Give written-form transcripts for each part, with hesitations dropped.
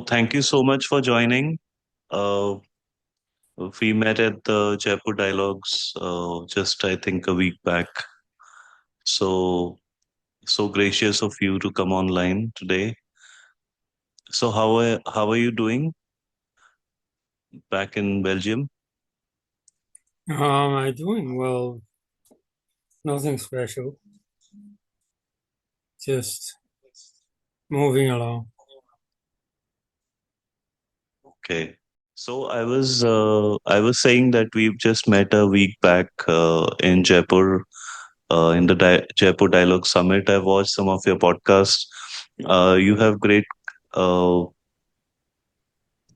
thank you so much for joining. Uh, we met at the Jaipur Dialogues just, I think, a week back. So, so gracious of you to come online today. So, how are you doing back in Belgium? I doing well. Nothing special. Just moving along. Okay. So I was saying that we've just met a week back in Jaipur in the Jaipur Dialogue Summit. I've watched some of your podcasts. You have great uh,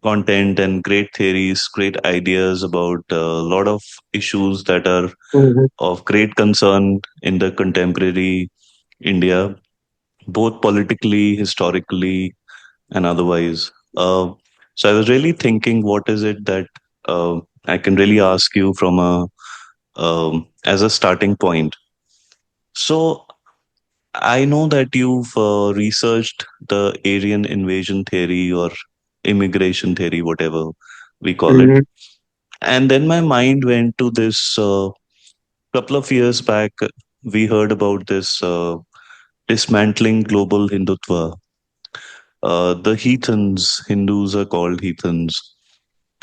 content and great theories, great ideas about a lot of issues that are Mhm. of great concern in the contemporary India, both politically, historically, and otherwise. So I was really thinking, what is it that I can really ask you from a as a starting point? So I know that you've researched the Aryan invasion theory or immigration theory, whatever we call it. Mhm. And then my mind went to this couple of years back. We heard about this dismantling global Hindutva. The heathens, Hindus are called heathens,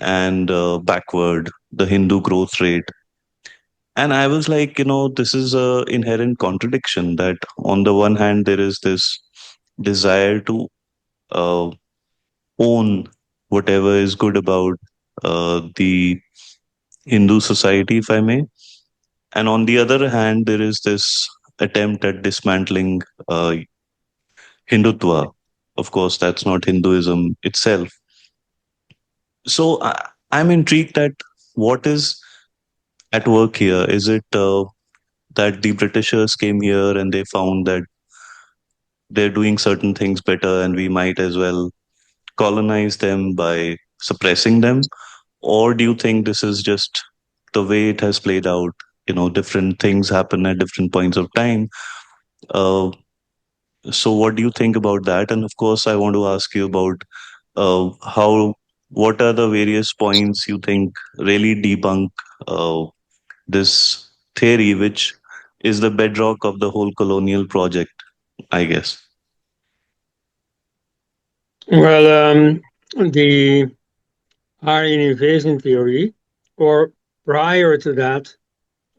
and backward, the Hindu growth rate. And I was like, this is a inherent contradiction that on the one hand, there is this desire to uh, own whatever is good about the Hindu society, if I may. And on the other hand, there is this attempt at dismantling Hindutva. Of course, that's not Hinduism itself. So I'm intrigued at what is at work here. Is it that the Britishers came here and they found that they're doing certain things better and we might as well colonize them by suppressing them? Or do you think this is just the way it has played out? Different things happen at different points of time. Uh, so, what do you think about that? And of course, I want to ask you about how, what are the various points you think really debunk uh, this theory, which is the bedrock of the whole colonial project, I guess. Well, the Aryan Invasion Theory, or prior to that,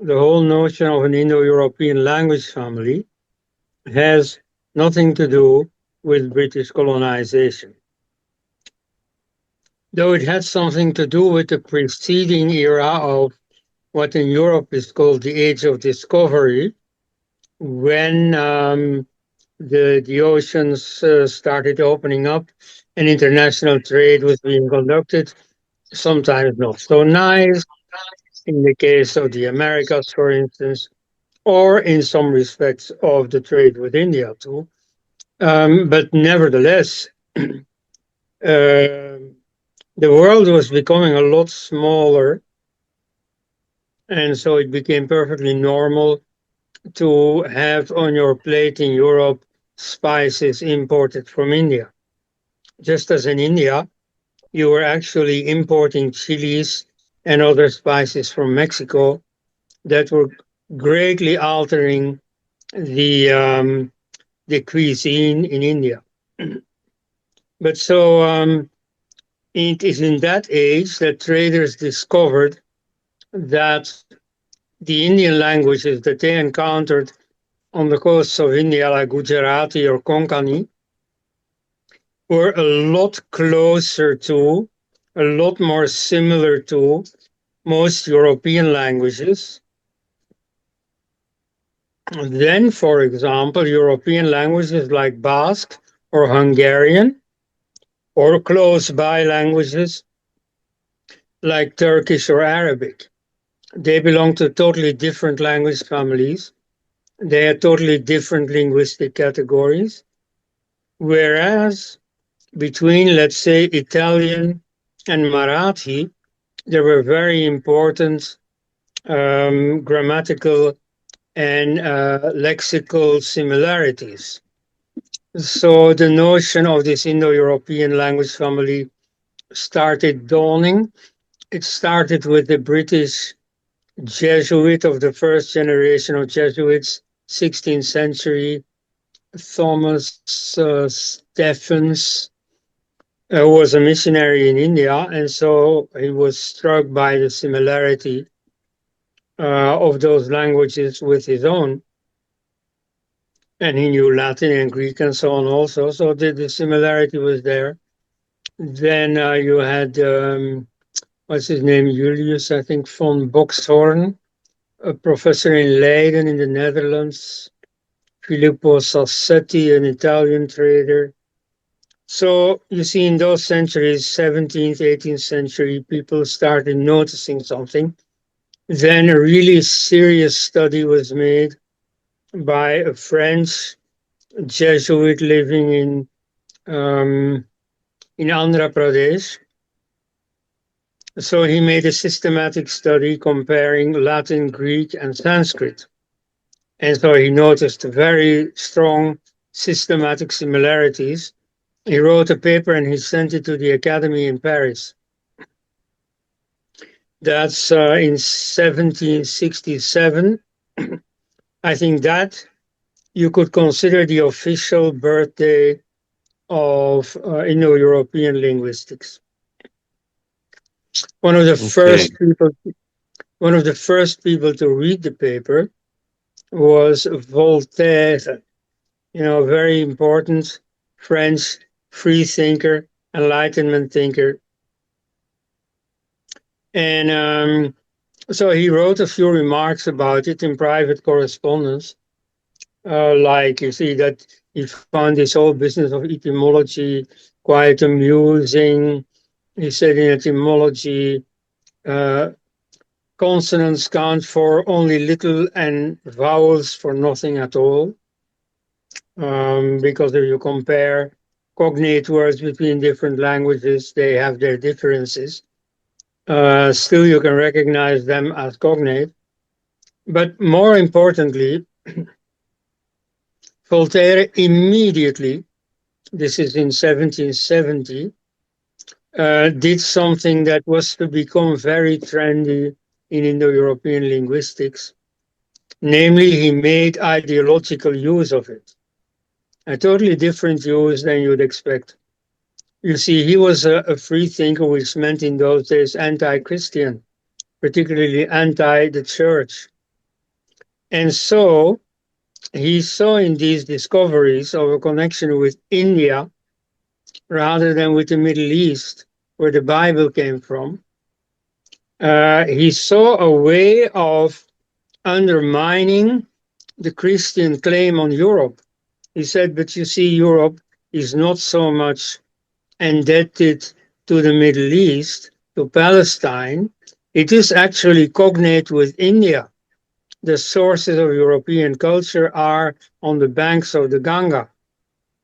the whole notion of an Indo-European language family has nothing to do with British colonization. Though it had something to do with the preceding era of what in Europe is called the Age of Discovery, when the oceans started opening up and international trade was being conducted, sometimes not so nice, in the case of the Americas, for instance, or in some respects of the trade with India too. But nevertheless, the world was becoming a lot smaller, and so it became perfectly normal to have on your plate in Europe spices imported from India. Just as in India, you were actually importing chilies and other spices from Mexico that were greatly altering the cuisine in India. But so it is in that age that traders discovered that the Indian languages that they encountered on the coasts of India, like Gujarati or Konkani, were a lot closer to, a lot more similar to most European languages than, for example, European languages like Basque or Hungarian, or close by languages like Turkish or Arabic. They belong to totally different language families. They are totally different linguistic categories. Whereas between, let's say, Italian and Marathi, there were very important grammatical and lexical similarities. So the notion of this Indo-European language family started dawning. It started with the British Jesuit of the first generation of Jesuits, 16th century, Thomas Stephens, who was a missionary in India, and so he was struck by the similarity of those languages with his own, and he knew Latin and Greek and so on also. So the similarity was there. Then you had what's his name, Julius, I think, von Boxhorn, a professor in Leiden in the Netherlands. Filippo Sassetti, an Italian trader. So you see, in those centuries, 17th, 18th century, people started noticing something. Then a really serious study was made by a French Jesuit living in Andhra Pradesh. So he made a systematic study comparing Latin, Greek, and Sanskrit. And so he noticed very strong systematic similarities. He wrote a paper and he sent it to the Academy in Paris. That's in 1767. I think that you could consider the official birthday of Indo-European linguistics. One of the Okay. first people, one of the first people to read the paper was Voltaire. Very important French free thinker, Enlightenment thinker, and so he wrote a few remarks about it in private correspondence. Like you see that he found this whole business of etymology quite amusing. He said in etymology, uh, consonants count for only little and vowels for nothing at all. Because if you compare cognate words between different languages, they have their differences. Still, you can recognize them as cognate. But more importantly, Voltaire immediately, this is in 1770, did something that was to become very trendy in Indo-European linguistics. Namely, he made ideological use of it, a totally different use than you'd expect. You see, he was a free thinker, which meant in those days anti-Christian, particularly anti the church. And so he saw in these discoveries of a connection with India rather than with the Middle East, where the Bible came from. He saw a way of undermining the Christian claim on Europe. He said, but you see, Europe is not so much indebted to the Middle East, to Palestine. It is actually cognate with India. The sources of European culture are on the banks of the Ganga.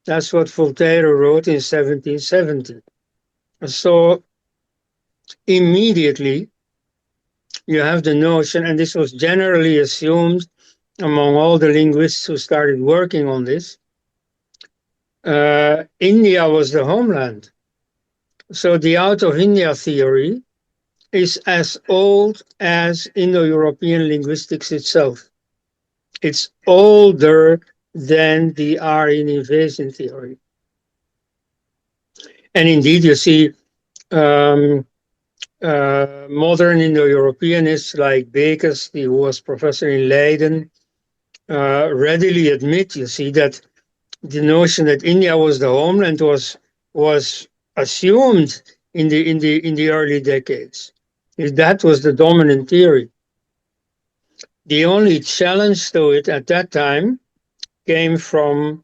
That's what Voltaire wrote in 1770. So immediately you have the notion, and this was generally assumed among all the linguists who started working on this, India was the homeland. So the out of India theory is as old as Indo-European linguistics itself. It's older than the Aryan Invasion Theory. And indeed, you see modern Indo-Europeanists like Bekes, who was professor in Leiden, readily admit, you see, that the notion that India was the homeland was assumed in the early decades. That was the dominant theory. The only challenge to it at that time came from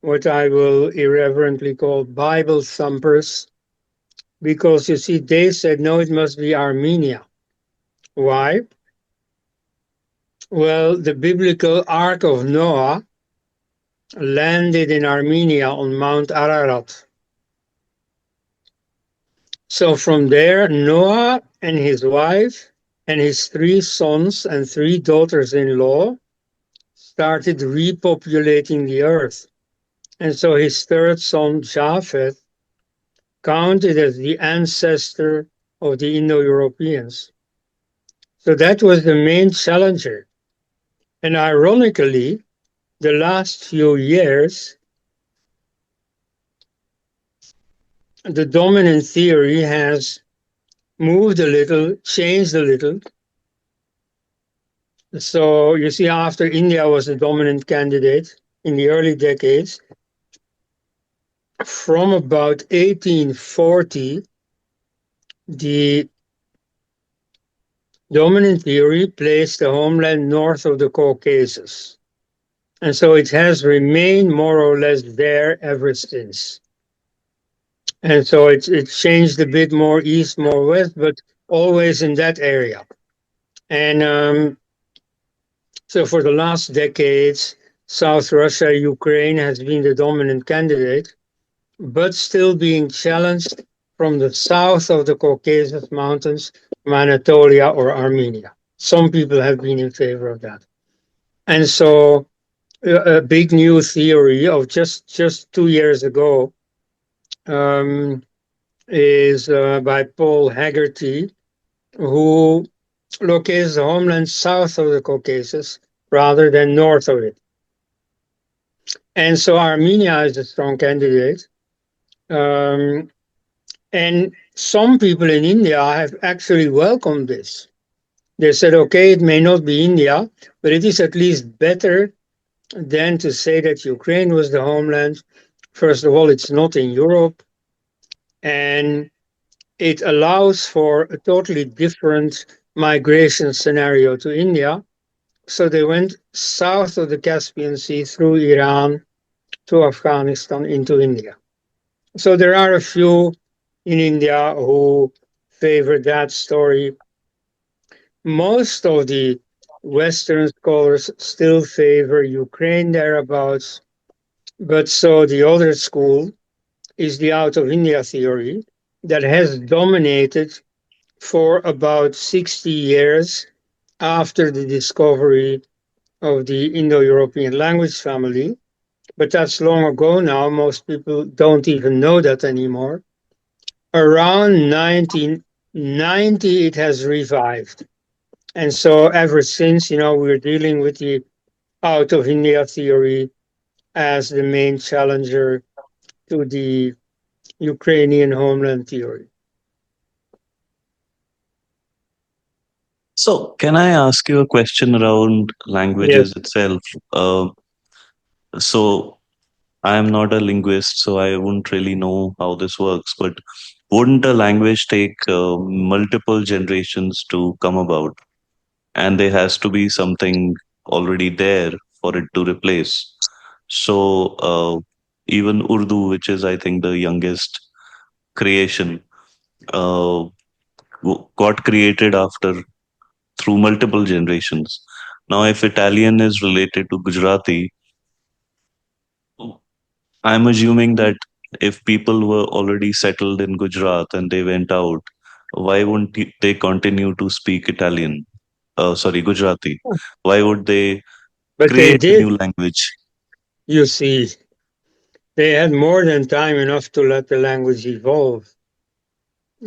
what I will irreverently call Bible thumpers, because you see, they said, no, it must be Armenia. Why? Well, the biblical Ark of Noah landed in Armenia on Mount Ararat. So from there, Noah and his wife and his 3 sons and 3 daughters-in-law started repopulating the earth. And so his third son, Japheth, counted as the ancestor of the Indo Europeans. So that was the main challenger. And ironically, the last few years, the dominant theory has moved a little, changed a little. So you see, after India was the dominant candidate in the early decades, from about 1840, the dominant theory placed the homeland north of the Caucasus. And so it has remained more or less there ever since. And so it's changed a bit more east, more west, but always in that area. And so for the last decades, South Russia, Ukraine has been the dominant candidate, but still being challenged from the south of the Caucasus Mountains, from Anatolia or Armenia. Some people have been in favor of that. And so a big new theory of just 2 years ago um, is by Paul Haggerty, who locates the homeland south of the Caucasus rather than north of it. And so Armenia is a strong candidate. Um, and some people in India have actually welcomed this. They said, okay, it may not be India, but it is at least better than to say that Ukraine was the homeland. First of all, it's not in Europe, and it allows for a totally different migration scenario to India. So they went south of the Caspian Sea through Iran to Afghanistan into India. So there are a few in India who favor that story. Most of the Western scholars still favor Ukraine thereabouts, but so the other school is the out of India theory that has dominated for about 60 years after the discovery of the Indo European language family. But that's long ago now. Most people don't even know that anymore. Around 1990, it has revived. And so ever since, we're dealing with the out of India theory as the main challenger to the Ukrainian homeland theory. So, can I ask you a question around Yes, languages itself? Uh, so, I am not a linguist, so I wouldn't really know how this works. But wouldn't a language take multiple generations to come about? And there has to be something already there for it to replace. So, even Urdu, which is, I think, the youngest creation, uh, got created after through multiple generations. Now, if Italian is related to Gujarati, I'm assuming that if people were already settled in Gujarat and they went out, why wouldn't they continue to speak Italian? Sorry, Gujarati. Why would they but they create a did, new language? you see, they had more than time enough to let the language evolve.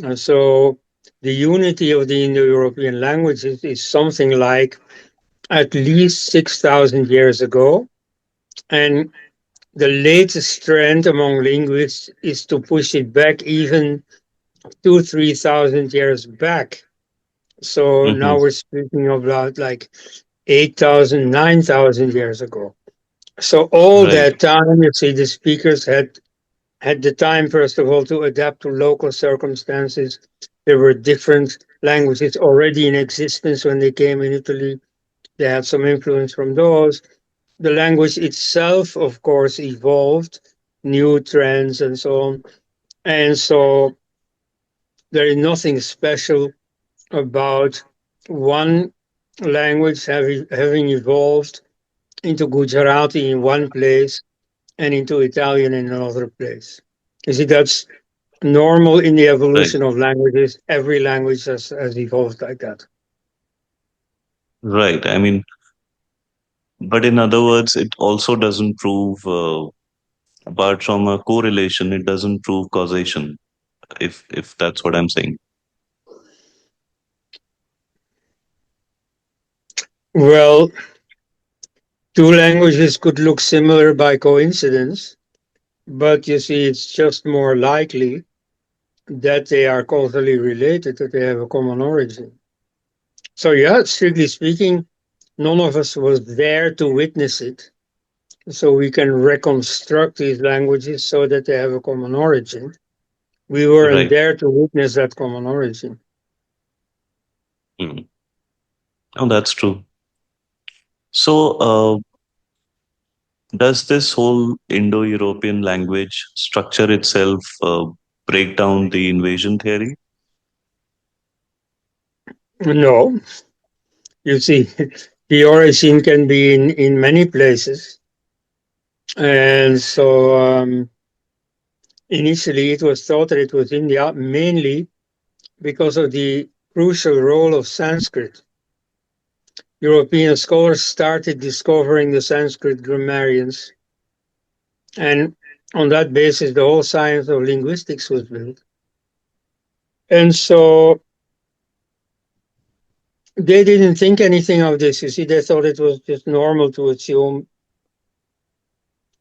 And so the unity of the Indo European languages is something like at least 6,000 years ago. And the latest trend among linguists is to push it back even 3,000 years back. So Hmm. now we're speaking about like 8,000, 9,000 years ago. So all Right, that time, you see, the speakers had the time, first of all, to adapt to local circumstances. There were different languages already in existence when they came in Italy. They had some influence from those. The language itself, of course, evolved, new trends and so on. And so there is nothing special about one language having evolved into Gujarati in one place and into Italian in another place. You see, that's normal in the right, evolution of languages. Every language has evolved like that. right. I mean, but in other words, it also doesn't prove Apart from a correlation, it doesn't prove causation, if that's what I'm saying. Well, two languages could look similar by coincidence, but you see, it's just more likely that they are causally related, that they have a common origin. So, yeah, strictly speaking, none of us was there to witness it. So we can reconstruct these languages so that they have a common origin. We weren't Right. there to witness that common origin. Mm. Oh, that's true. So, does this whole Indo-European language structure itself break down the invasion theory? No, you see, the origin can be in many places. And so initially it was thought that it was India, mainly because of the crucial role of Sanskrit. European scholars started discovering the Sanskrit grammarians, and on that basis, the whole science of linguistics was built. And so they didn't think anything of this. You see, they thought it was just normal to assume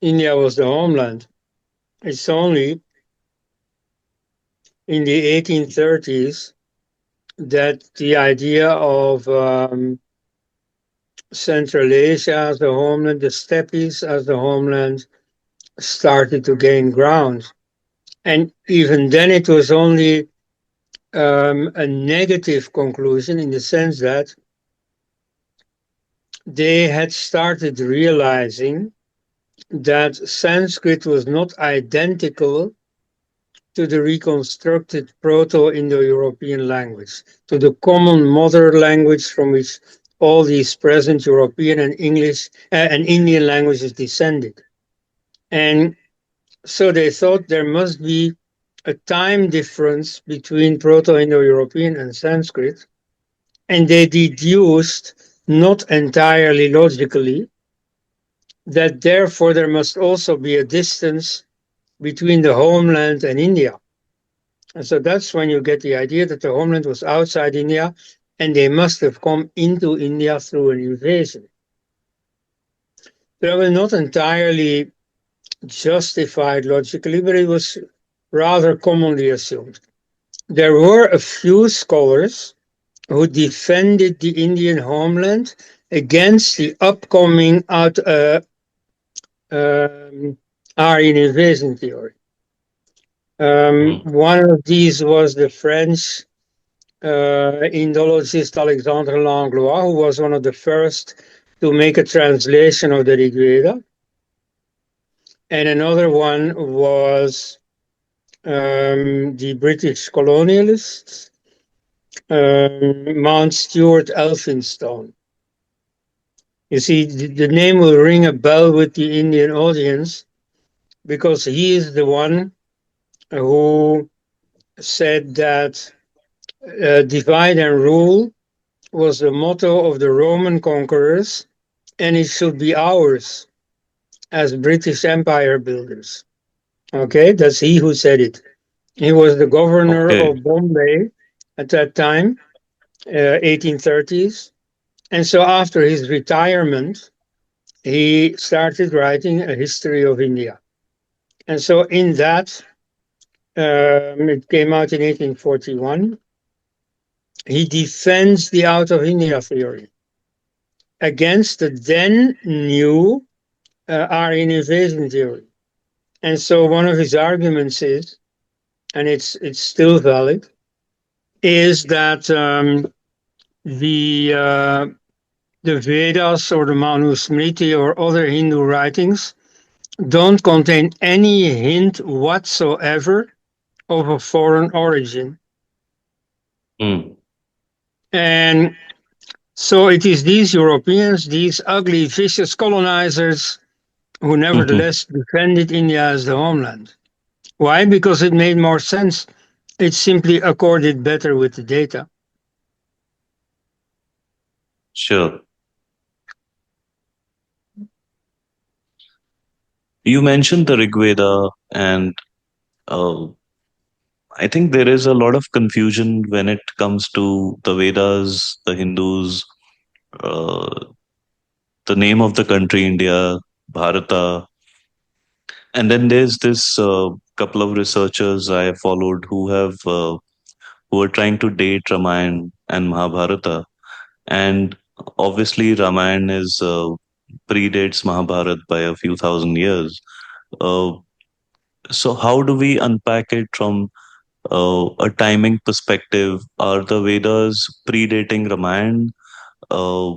India was the homeland. It's only in the 1830s that the idea of Central Asia as the homeland, the steppes as the homeland, started to gain ground. And even then, it was only a negative conclusion in the sense that they had started realizing that Sanskrit was not identical to the reconstructed Proto-Indo-European language, to the common mother language from which all these present European and English and Indian languages descended. And so they thought there must be a time difference between Proto-Indo-European and Sanskrit, and they deduced, not entirely logically, that therefore there must also be a distance between the homeland and India. And so that's when you get the idea that the homeland was outside India and they must have come into India through an invasion. That was not entirely justified logically, but it was rather commonly assumed. There were a few scholars who defended the Indian homeland against the upcoming um, Aryan Invasion Theory. Mm. One of these was the French Indologist Alexandre Langlois, who was one of the first to make a translation of the Rig Veda. And another one was the British colonialist, Mount Stuart Elphinstone. You see, the name will ring a bell with the Indian audience because he is the one who said that divide and rule was the motto of the Roman conquerors, and it should be ours as British Empire builders. Okay, that's he who said it. He was the governor Okay. of Bombay at that time, 1830s. And so after his retirement, he started writing a history of India. And so in that, it came out in 1841, he defends the out of India theory against the then new Aryan invasion theory. And so one of his arguments is, and it's still valid, is that the uh, the Vedas or the Manusmriti or other Hindu writings don't contain any hint whatsoever of a foreign origin. Mm. And so it is these Europeans, these ugly, vicious colonizers, who nevertheless defended India as the homeland. Why? Because it made more sense. It simply accorded better with the data. Sure. You mentioned the Rig Veda, and uh, I think there is a lot of confusion when it comes to the Vedas, the Hindus, uh, the name of the country, India, Bharata. And then there's this couple of researchers I followed who are trying to date Ramayana and Mahabharata. And obviously, Ramayana is predates Mahabharata by a few thousand years. Uh, so how do we unpack it from a timing perspective? Are the Vedas predating Ramayana? Uh,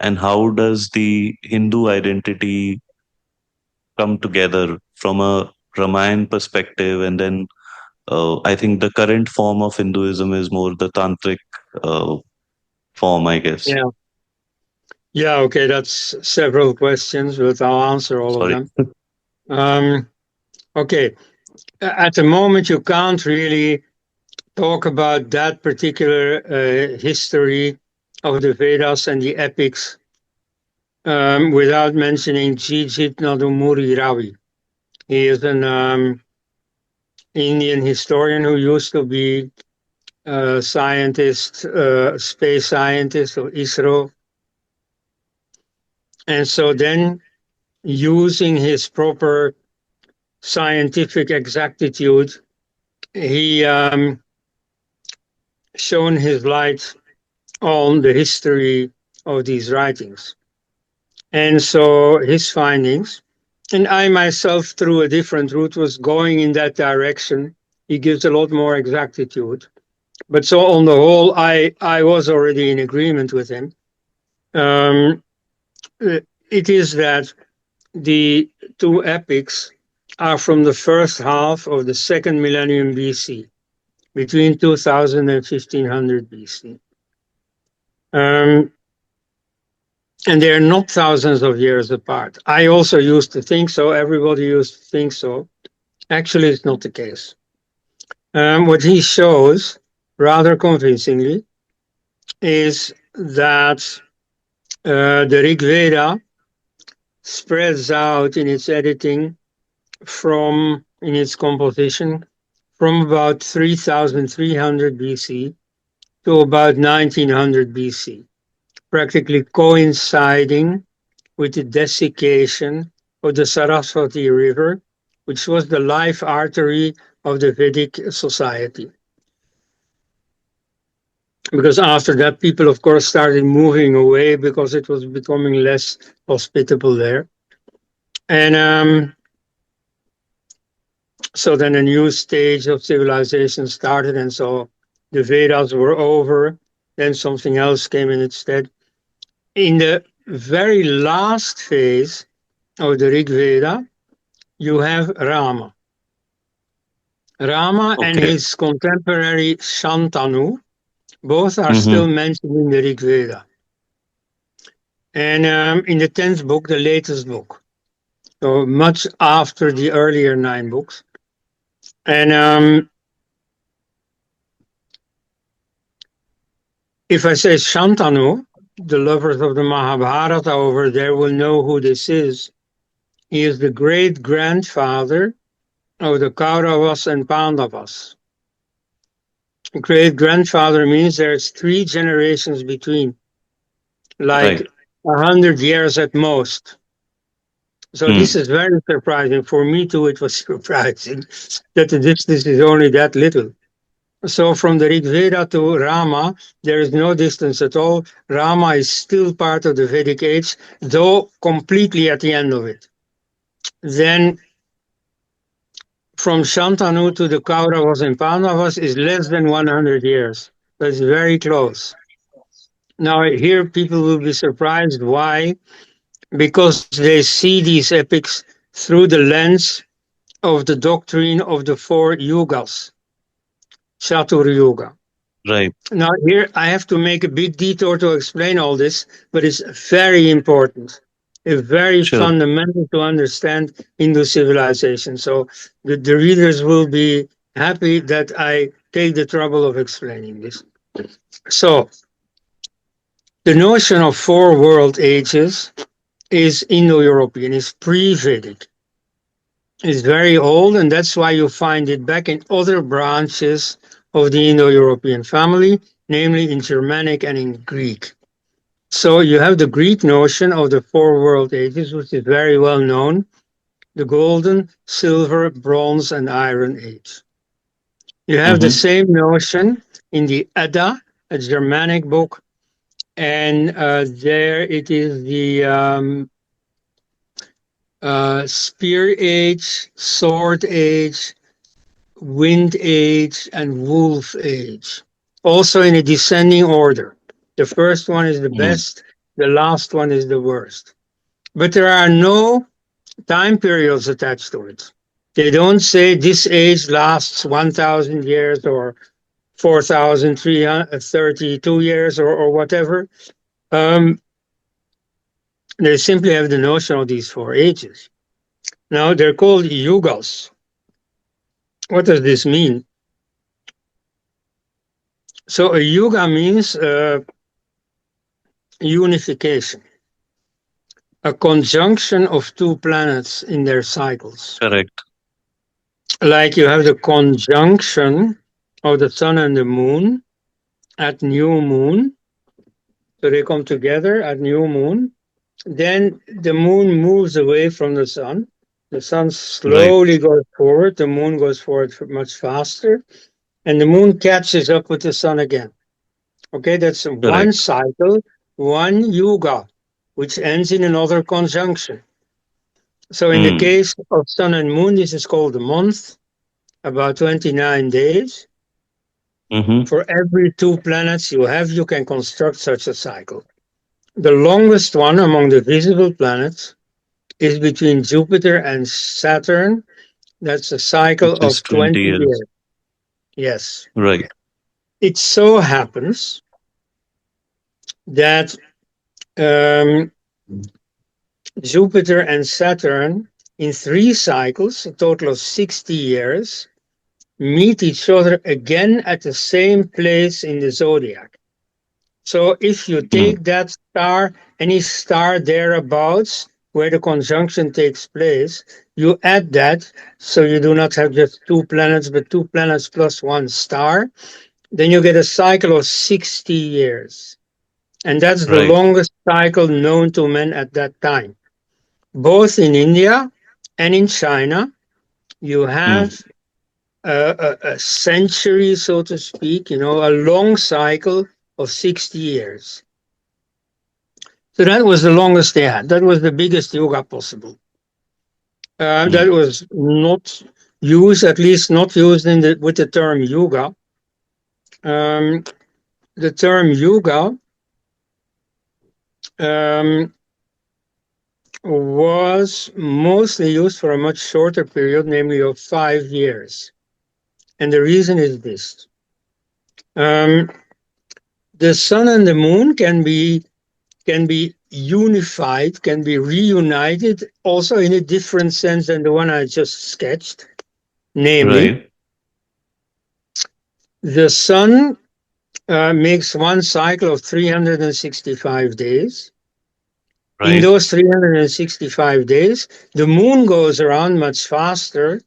and how does the Hindu identity come together from a Ramayana perspective? And then I think the current form of Hinduism is more the tantric uh, form, I guess. Yeah. Yeah, okay, that's several questions, but I'll answer all of Sorry. them. Um, okay, at the moment, you can't really talk about that particular history of the Vedas and the epics without mentioning Jijit Nadumuri Ravi. He is an Indian historian who used to be a scientist, space scientist of ISRO. And so then, using his proper scientific exactitude, he shone his light on the history of these writings. And so his findings, and I myself, through a different route, was going in that direction. He gives a lot more exactitude. But so on the whole, I was already in agreement with him. Um, it is that the two epics are from the first half of the second millennium BC, between 2000 and 1500 BC. And they're not thousands of years apart. I also used to think so. Everybody used to think so. Actually, it's not the case. What he shows, rather convincingly, is that the Rig Veda spreads out in its editing in its composition from about 3300 BC to about 1900 BC, practically coinciding with the desiccation of the Saraswati River, which was the life artery of the Vedic society. Because after that, people, of course, started moving away because it was becoming less hospitable there. And so then a new stage of civilization started, and so the Vedas were over. Then something else came in instead. In the very last phase of the Rig Veda, you have Rama. Rama and Okay. his contemporary Shantanu, both are Hmm. still mentioned in the Rig Veda. And in the 10th book, the latest book, so much after the earlier 9 books. And if I say Shantanu, the lovers of the Mahabharata over there will know who this is. He is the great grandfather of the Kauravas and Pandavas. Great grandfather means there's 3 generations between, like Right. 100 years at most. So this Hmm. is very surprising. For me too, it was surprising that the distance is only that little. So from the Rig Veda to Rama, there is no distance at all. Rama is still part of the Vedic age, though completely at the end of it. Then from Shantanu to the Kauravas and Pandavas is less than 100 years. That's very close. Now here people will be surprised. Why? Because they see these epics through the lens of the doctrine of the 4 yugas, Chatur Yuga. Right. Now, here I have to make a big detour to explain all this, but it's very important. It's very Sure. fundamental to understand Hindu civilization. So the readers will be happy that I take the trouble of explaining this. So, the notion of 4 world ages is Indo European, is pre Vedic. is very old, and that's why you find it back in other branches of the Indo-European family, namely in Germanic and in Greek. So you have the Greek notion of the four world ages, which is very well known: the golden, silver, bronze, and iron age. You have the Mm-hmm. same notion in the Edda, a Germanic book, and there it is the spear age, sword age, wind age, and wolf age. Also in a descending order. The first one is the Mm. best, the last one is the worst. But there are no time periods attached to it. They don't say this age lasts 1,000 years or 4,332 years or whatever. Um, they simply have the notion of these four ages. Now they're called yugas. What does this mean? So a yuga means unification, a conjunction of two planets in their cycles. Correct. Like you have the conjunction of the sun and the moon at new moon. So they come together at new moon. Then the moon moves away from the sun. The sun Right. slowly goes forward. The moon goes forward much faster. And the moon catches up with the sun again. Okay, that's one Correct. cycle, one yuga, which ends in another conjunction. So in the Mm. case of sun and moon, this is called a month, about 29 days. Mm-hmm. For every two planets you have, you can construct such a cycle. The longest one among the visible planets is between Jupiter and Saturn. That's a cycle Which is of 20 20 years. years. Yes. Right. It so happens that um, Jupiter and Saturn, in three cycles, a total of 60 years, meet each other again at the same place in the zodiac. So if you Mm. take that star, any star thereabouts where the conjunction takes place, you add that, so you do not have just two planets, but two planets plus one star, then you get a cycle of 60 years. And that's the Right. longest cycle known to men at that time. Both in India and in China, you Mm. have a century, so to speak, a long cycle of 60 years. So that was the longest they had. That was the biggest yoga possible. That Mm. was not used, at least not used with the term yoga. Um, the term yoga um, was mostly used for a much shorter period, namely of 5 years. And the reason is this. Um, the sun and the moon can be unified, can be reunited, also in a different sense than the one I just sketched. Namely, Right. the sun makes one cycle of 365 days. In Right. those 365 days, the moon goes around much faster.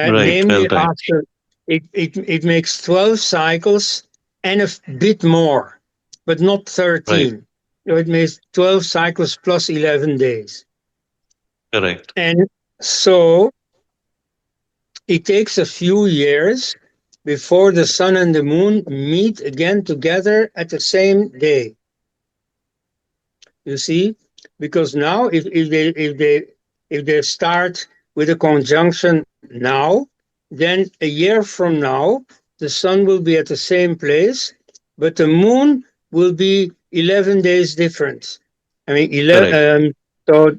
Right. Well Namely, timed. after it makes 12 cycles and a bit more, but not Right. 13. So it makes 12 cycles plus 11 days. Correct. And so it takes a few years before the sun and the moon meet again together at the same day. You see, because now if they start with a conjunction now, then a year from now the sun will be at the same place, but the moon will be 11 days different. I mean, Correct. 11. So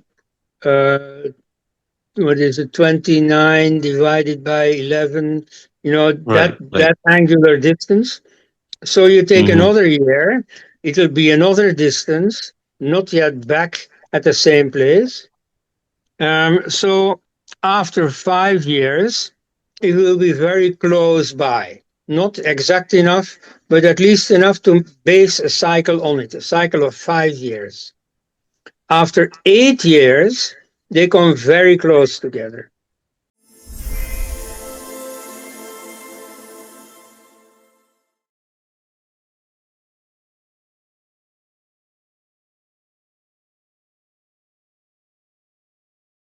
what is it? 29 divided by 11. That Right. Right. that angular distance. So you take Mm-hmm. another year, it'll be another distance, not yet back at the same place. So after 5 years, it will be very close by. Not exact enough, but at least enough to base a cycle on it, a cycle of 5 years. After 8 years, they come very close together.